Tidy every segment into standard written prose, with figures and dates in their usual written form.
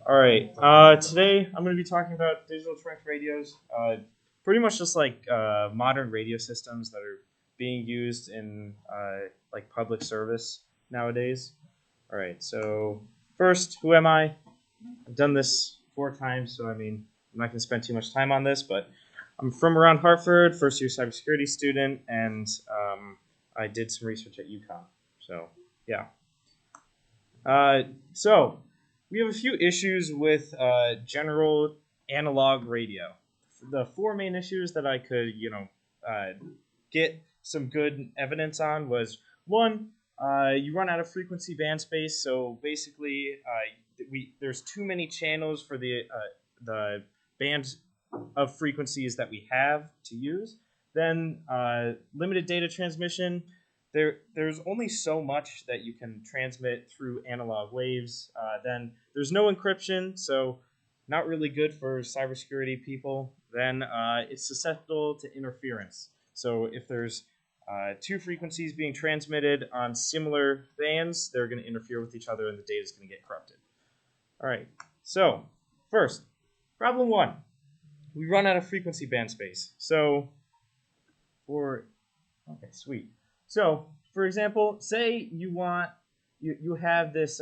All right. Today I'm going to be talking about digital trunk radios. Pretty much just like modern radio systems that are being used in like public service nowadays. All right. So first, who am I? I've done this 4 times, so I mean I'm not going to spend too much time on this, but I'm from around Hartford, first year cybersecurity student, and I did some research at UConn. So yeah. So we have a few issues with general analog radio. The 4 main issues that I could, get some good evidence on was one, you run out of frequency band space. So basically, there's too many channels for the band of frequencies that we have to use. Then limited data transmission. There's only so much that you can transmit through analog waves. Then there's no encryption, so not really good for cybersecurity people. Then it's susceptible to interference. So if there's 2 frequencies being transmitted on similar bands, they're going to interfere with each other and the data is going to get corrupted. All right, so first, problem 1. We run out of frequency band space. So okay, sweet. So, for example, say you have this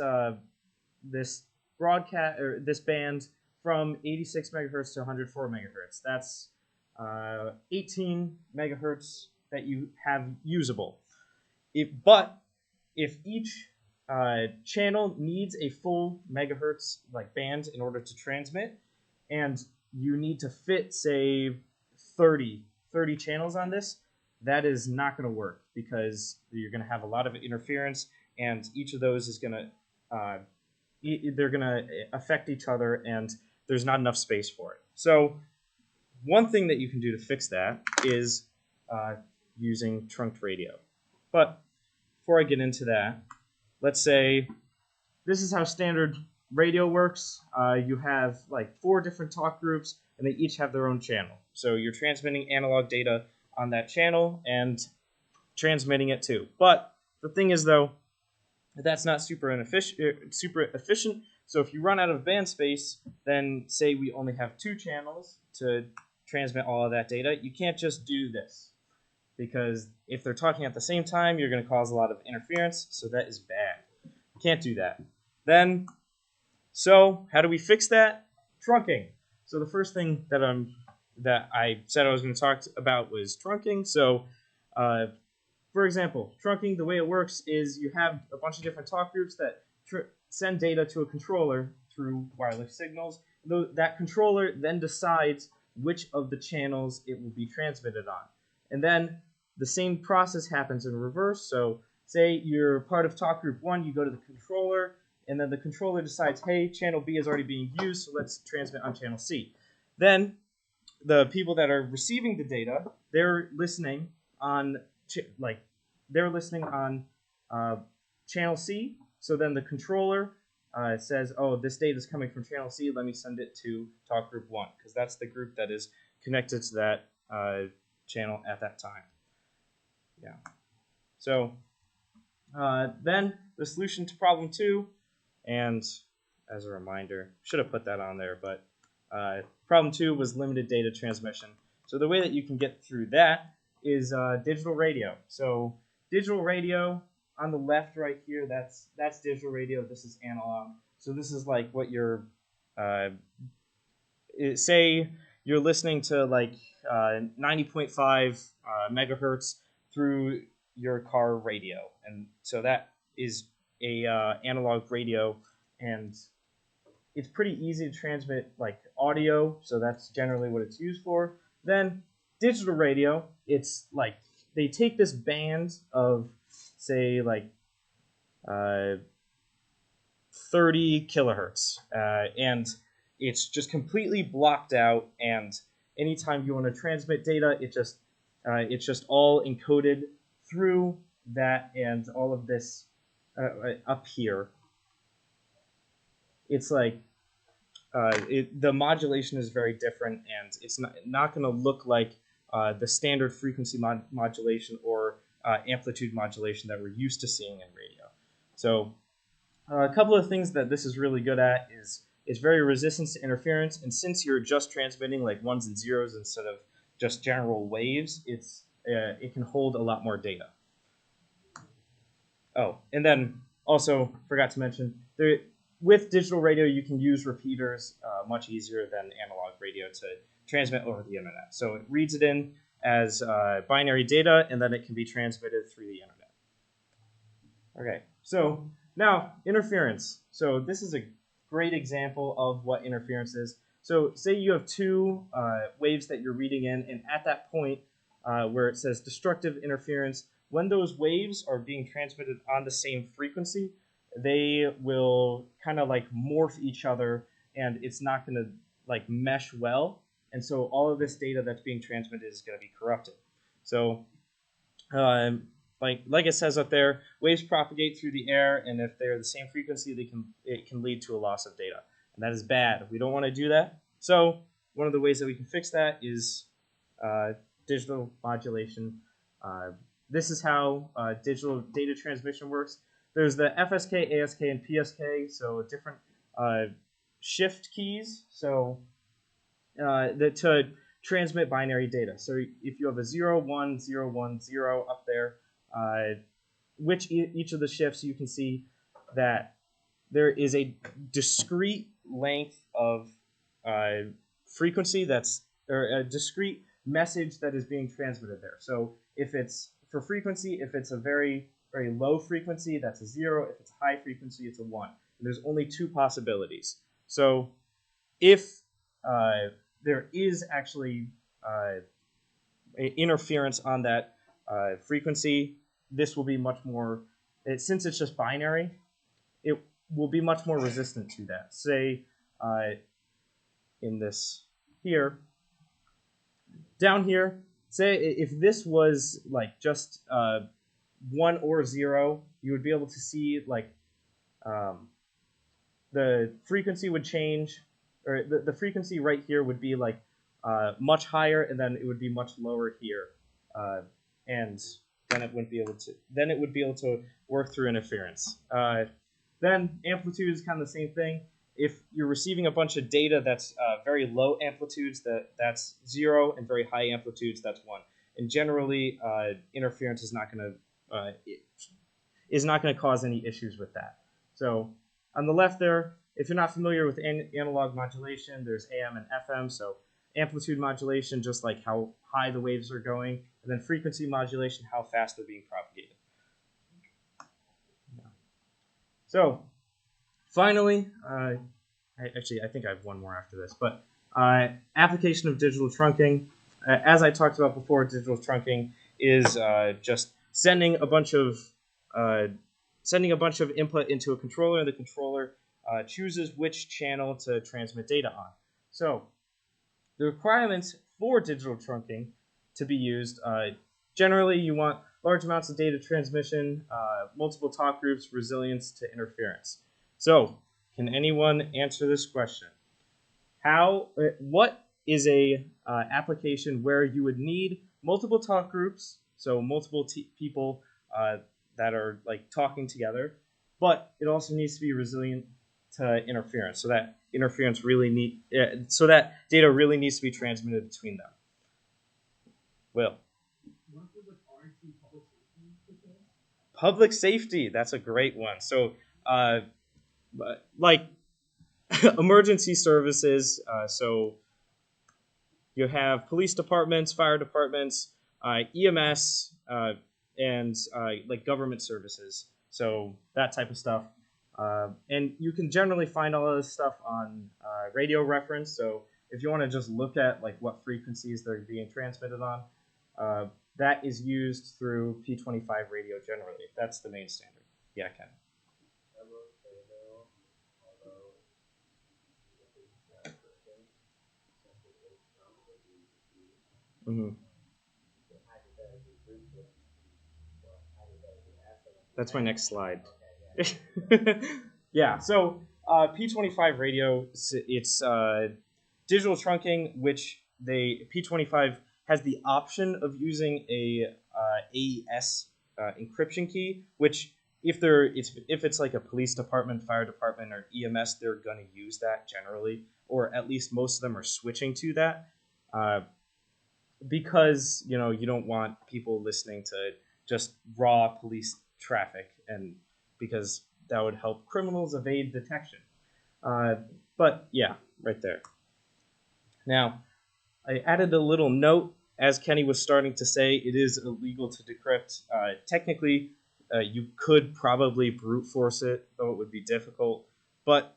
this broadcast or this band from 86 megahertz to 104 megahertz. That's 18 megahertz that you have usable. But if each channel needs a full megahertz like band in order to transmit, and you need to fit say 30 channels on this, that is not going to work because you're going to have a lot of interference, and each of those is going to they're going to affect each other, and there's not enough space for it. So one thing that you can do to fix that is using trunked radio. But before I get into that, let's say this is how standard radio works. You have like 4 different talk groups, and they each have their own channel. So you're transmitting analog data on that channel and transmitting it too. But the thing is, though, that's not super efficient. So if you run out of band space, then say we only have 2 channels to transmit all of that data, you can't just do this, because if they're talking at the same time, you're going to cause a lot of interference, so that is bad. Can't do that. So how do we fix that? Trunking. So the first thing that I said I was going to talk about was trunking. So, for example, trunking, the way it works is you have a bunch of different talk groups that send data to a controller through wireless signals. That controller then decides which of the channels it will be transmitted on. And then the same process happens in reverse. So say you're part of talk group 1, you go to the controller, and then the controller decides, hey, channel B is already being used, so let's transmit on channel C. Then the people that are receiving the data, they're listening on channel C. So then the controller says, oh, this data is coming from channel C. Let me send it to talk group 1, because that's the group that is connected to that channel at that time. Yeah. So then the solution to problem 2, and as a reminder, should have put that on there, but problem 2 was limited data transmission. So the way that you can get through that is digital radio. So digital radio on the left right here, that's digital radio. This is analog. So this is like what you're, say you're listening to like 90.5 megahertz through your car radio. And so that is a analog radio, and it's pretty easy to transmit like audio, so that's generally what it's used for. Then digital radio, it's like they take this band of say like 30 kilohertz, and it's just completely blocked out, and anytime you want to transmit data, it's just all encoded through that, and all of this up here. It's like the modulation is very different, and it's not going to look like the standard frequency modulation or amplitude modulation that we're used to seeing in radio. So a couple of things that this is really good at is it's very resistant to interference, and since you're just transmitting like ones and zeros instead of just general waves, it can hold a lot more data. Oh, and then also forgot to mention, with digital radio, you can use repeaters much easier than analog radio to transmit over the internet. So it reads it in as binary data, and then it can be transmitted through the internet. Okay, so now interference. So this is a great example of what interference is. So say you have two waves that you're reading in, and at that point where it says destructive interference, when those waves are being transmitted on the same frequency, they will kind of like morph each other, and it's not going to like mesh well. And so all of this data that's being transmitted is going to be corrupted. So like it says up there, waves propagate through the air, and if they're the same frequency, it can lead to a loss of data. And that is bad. We don't want to do that. So one of the ways that we can fix that is digital modulation. This is how digital data transmission works. There's the FSK, ASK, and PSK, so different shift keys. So to transmit binary data. So if you have a 0, 1, 0, 1, 0 up there, each of the shifts, you can see that there is a discrete length of frequency or a discrete message that is being transmitted there. So if it's for frequency, if it's a very, very low frequency, that's a 0. If it's high frequency, it's a 1. And there's only two possibilities. So if there is actually interference on that frequency, this will be much more, since it's just binary, it will be much more resistant to that. Say in this here, down here, say if this was like just 1 or 0, you would be able to see like the frequency would change, or the frequency right here would be like much higher, and then it would be much lower here, and then it wouldn't be able to. Then it would be able to work through interference. Then amplitude is kind of the same thing. If you're receiving a bunch of data that's very low amplitudes, that's 0, and very high amplitudes, that's 1. And generally, interference is not going to cause any issues with that. So on the left there, if you're not familiar with analog modulation, there's AM and FM. So amplitude modulation, just like how high the waves are going, and then frequency modulation, how fast they're being propagated. So finally, I think I have one more after this, but application of digital trunking. As I talked about before, digital trunking is just sending a bunch of input into a controller, and the controller chooses which channel to transmit data on. So the requirements for digital trunking to be used, generally you want large amounts of data transmission, multiple talk groups, resilience to interference. So can anyone answer this question? What is a application where you would need multiple talk groups, so multiple people that are like talking together, but it also needs to be resilient to interference, so that data really needs to be transmitted between them. Will. Public safety, that's a great one. So like emergency services, so you have police departments, fire departments, EMS, and like government services, so that type of stuff. And you can generally find all of this stuff on radio reference. So if you want to just look at like what frequencies they're being transmitted on, that is used through P25 radio generally. That's the main standard. Yeah, Ken. Mm-hmm. That's my next slide. Yeah, so P25 radio, it's digital trunking, which P25 has the option of using a AES encryption key, which if it's like a police department, fire department, or EMS, they're going to use that generally, or at least most of them are switching to that, because you don't want people listening to just raw police traffic, and because that would help criminals evade detection. But yeah, right there. Now, I added a little note. As Kenny was starting to say, it is illegal to decrypt. Technically, you could probably brute force it, though it would be difficult. But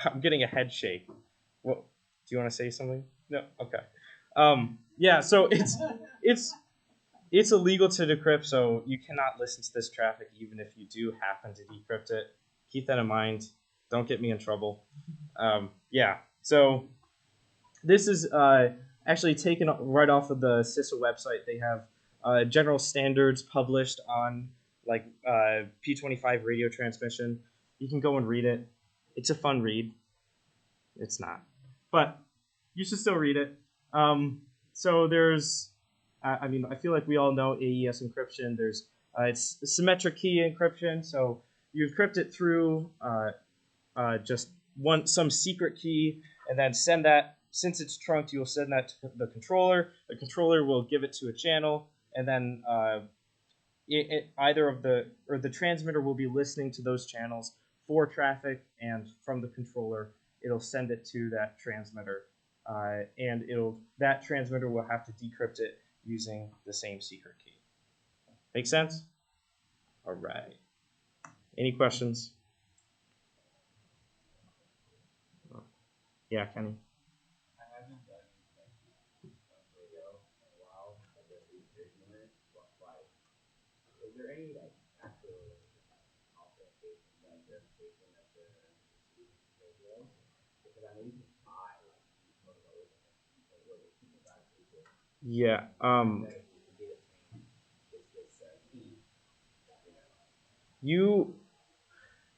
I'm getting a head shake. What? Do you want to say something? No. Okay. Yeah. So it's illegal to decrypt, so you cannot listen to this traffic even if you do happen to decrypt it. Keep that in mind. Don't get me in trouble. Yeah. So this is actually taken right off of the CISA website. They have general standards published on like P25 radio transmission. You can go and read it. It's a fun read. It's not, but you should still read it. So there's, I feel like we all know AES encryption. There's it's symmetric key encryption. So you encrypt it through just some secret key, and then send that. Since it's trunked, you'll send that to the controller. The controller will give it to a channel, and then the transmitter will be listening to those channels for traffic, and from the controller, it'll send it to that transmitter, and that transmitter will have to decrypt it using the same secret key. Make sense? All right. Any questions? Yeah, Kenny. Is there any actual authentication verification that the radio? Because I know you can buy Yeah.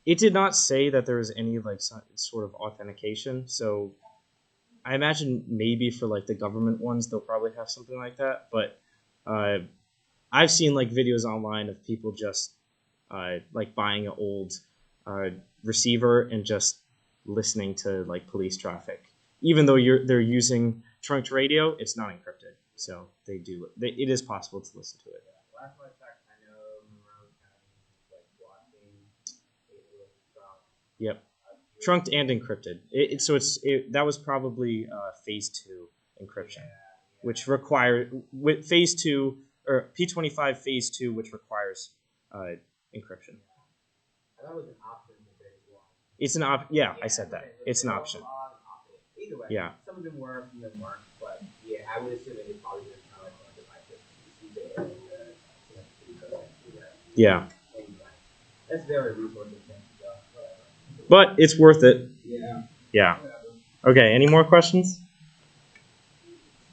It did not say that there was any like sort of authentication, so I imagine maybe for like the government ones they'll probably have something like that, but I've seen like videos online of people just like buying an old receiver and just listening to like police traffic. Even though they're using trunked radio, it's not encrypted, so it is possible to listen to it. Last one I checked, I know Monroe County like watching it was trunked. Yep, trunked and encrypted. That was probably phase 2 encryption, which required with phase 2 or P25 phase 2, which requires encryption. I thought it was an option for phase 1. It's an option. Yeah, I said that. It's an option. Either way, yeah. Some of them were, some of them weren't, but yeah, I would assume it is probably just kind of like one device. Yeah. That's very resource intensive, though. But it's worth it. Yeah. Yeah. Okay. Any more questions?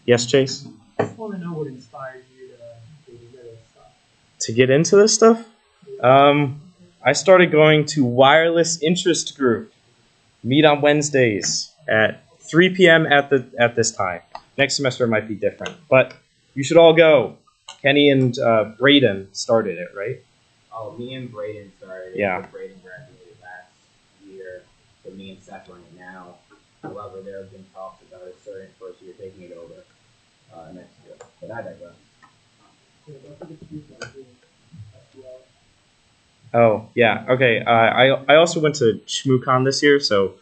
Yes, Chase. I just want to know what inspired you to get into this stuff. To get into this stuff, I started going to Wireless Interest Group. Meet on Wednesdays at 3 p.m. at this time. Next semester it might be different, but you should all go. Kenny and Braden started it, right? Oh, me and Braden started it. Yeah. Braden graduated last year, but me and Seth run it now. However, there have been talks about a certain first year taking it over next year. But I digress. Oh, yeah. Okay. I also went to ShmooCon this year, so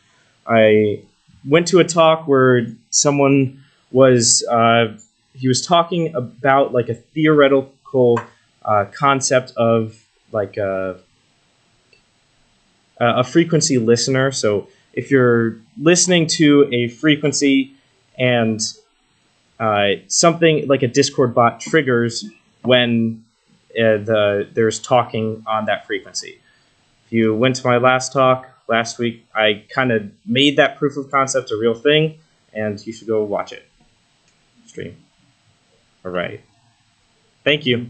I went to a talk where someone was he was talking about like a theoretical concept of like a frequency listener. So if you're listening to a frequency and something like a Discord bot triggers when there's talking on that frequency. If you went to my last talk last week, I kind of made that proof of concept a real thing, and you should go watch it. Stream. All right. Thank you.